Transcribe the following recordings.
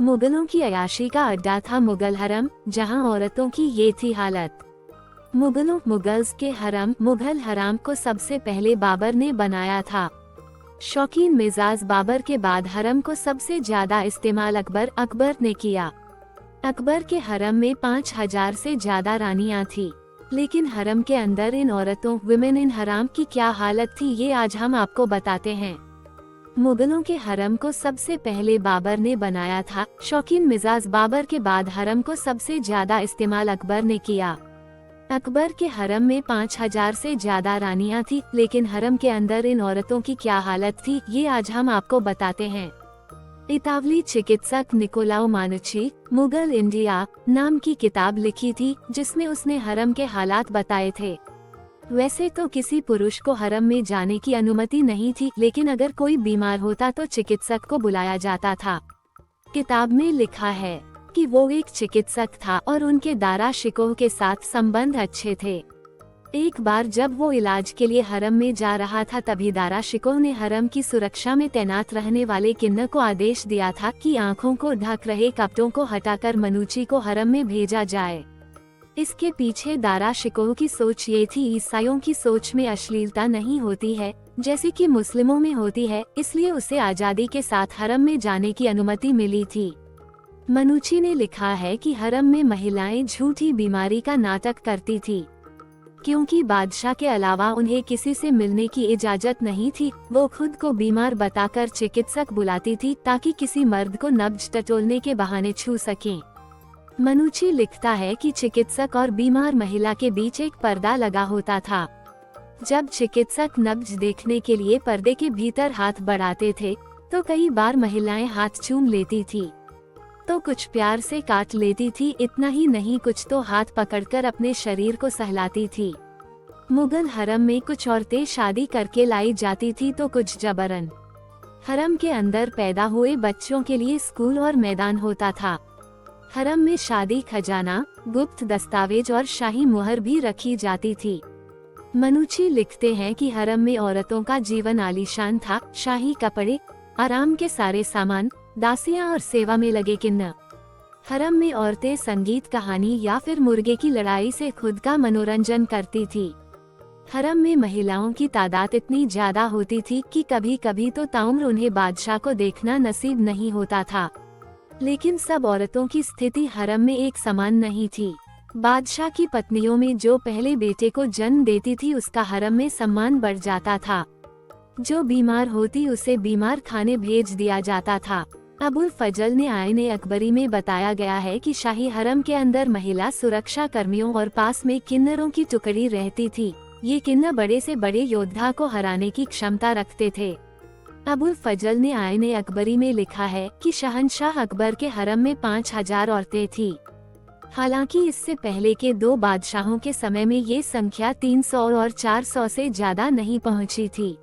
मुगलों की अयाशी का अड्डा था मुगल हरम, जहां औरतों की ये थी हालत। मुगल्स के हरम मुगल हराम को सबसे पहले बाबर ने बनाया था। शौकीन मिजाज बाबर के बाद हरम को सबसे ज्यादा इस्तेमाल अकबर ने किया। अकबर के हरम में 5000 से ज्यादा रानियां थी, लेकिन हरम के अंदर इन औरतों विमेन इन हराम की क्या हालत थी, ये आज हम आपको बताते हैं। मुगलों के हरम को सबसे पहले बाबर ने बनाया था। शौकीन मिजाज बाबर के बाद हरम को सबसे ज्यादा इस्तेमाल अकबर ने किया। अकबर के हरम में 5000 से ज्यादा रानियां थी, लेकिन हरम के अंदर इन औरतों की क्या हालत थी, ये आज हम आपको बताते हैं। इतावली चिकित्सक निकोलाओ मानुची मुगल इंडिया नाम की किताब लिखी थी, जिसमें उसने हरम के हालात बताए थे। वैसे तो किसी पुरुष को हरम में जाने की अनुमति नहीं थी, लेकिन अगर कोई बीमार होता तो चिकित्सक को बुलाया जाता था। किताब में लिखा है कि वो एक चिकित्सक था और उनके दारा शिकोह के साथ संबंध अच्छे थे। एक बार जब वो इलाज के लिए हरम में जा रहा था, तभी दारा शिकोह ने हरम की सुरक्षा में तैनात रहने वाले किन्नर को आदेश दिया था कि आंखों को ढक रहे कपड़ों को हटाकर मनुची को हरम में भेजा जाए। इसके पीछे दारा शिकोह की सोच ये थी, ईसाइयों की सोच में अश्लीलता नहीं होती है जैसे कि मुस्लिमों में होती है, इसलिए उसे आजादी के साथ हरम में जाने की अनुमति मिली थी। मनुची ने लिखा है कि हरम में महिलाएं झूठी बीमारी का नाटक करती थी, क्योंकि बादशाह के अलावा उन्हें किसी से मिलने की इजाजत नहीं थी। वो खुद को बीमार बताकर चिकित्सक बुलाती थी ताकि किसी मर्द को नब्ज टटोलने के बहाने छू सकें। मनुची लिखता है कि चिकित्सक और बीमार महिला के बीच एक पर्दा लगा होता था। जब चिकित्सक नब्ज देखने के लिए पर्दे के भीतर हाथ बढ़ाते थे, तो कई बार महिलाएं हाथ चूम लेती थी, तो कुछ प्यार से काट लेती थी। इतना ही नहीं, कुछ तो हाथ पकड़कर अपने शरीर को सहलाती थी। मुगल हरम में कुछ औरतें शादी करके लाई जाती थी, तो कुछ जबरन। हरम के अंदर पैदा हुए बच्चों के लिए स्कूल और मैदान होता था। हरम में शादी खजाना, गुप्त दस्तावेज और शाही मुहर भी रखी जाती थी। मनुची लिखते हैं कि हरम में औरतों का जीवन आलीशान था। शाही कपड़े, आराम के सारे सामान, दासियां और सेवा में लगे किन्नर। हरम में औरतें संगीत, कहानी या फिर मुर्गे की लड़ाई से खुद का मनोरंजन करती थी। हरम में महिलाओं की तादाद इतनी ज्यादा होती थी कि कभी कभी तो ताउम्र उन्हें बादशाह को देखना नसीब नहीं होता था। लेकिन सब औरतों की स्थिति हरम में एक समान नहीं थी। बादशाह की पत्नियों में जो पहले बेटे को जन्म देती थी, उसका हरम में सम्मान बढ़ जाता था। जो बीमार होती उसे बीमार खाने भेज दिया जाता था। अबुल फजल ने आईने अकबरी में बताया गया है कि शाही हरम के अंदर महिला सुरक्षा कर्मियों और पास में किन्नरों की टुकड़ी रहती थी। ये किन्नर बड़े से बड़े योद्धा को हराने की क्षमता रखते थे। अबुल फजल ने आईने अकबरी में लिखा है कि शहंशाह अकबर के हरम में 5000 औरतें थी। हालांकि इससे पहले के दो बादशाहों के समय में ये संख्या 300 और 400 से ज्यादा नहीं पहुंची थी।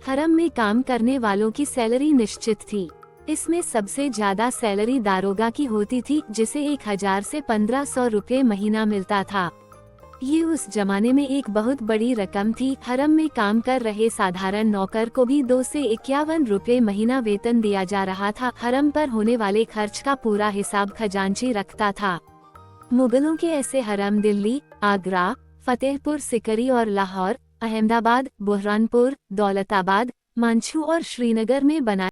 हरम में काम करने वालों की सैलरी निश्चित थी। इसमें सबसे ज्यादा सैलरी दारोगा की होती थी, जिसे 1000 से 1500 रुपए महीना मिलता था। ये उस जमाने में एक बहुत बड़ी रकम थी। हरम में काम कर रहे साधारण नौकर को भी 2 से 51 रुपए महीना वेतन दिया जा रहा था। हरम पर होने वाले खर्च का पूरा हिसाब खजांची रखता था। मुगलों के ऐसे हरम दिल्ली, आगरा, फतेहपुर सिकरी और लाहौर, अहमदाबाद, बुरहानपुर, दौलताबाद, मांझू और श्रीनगर में बनाए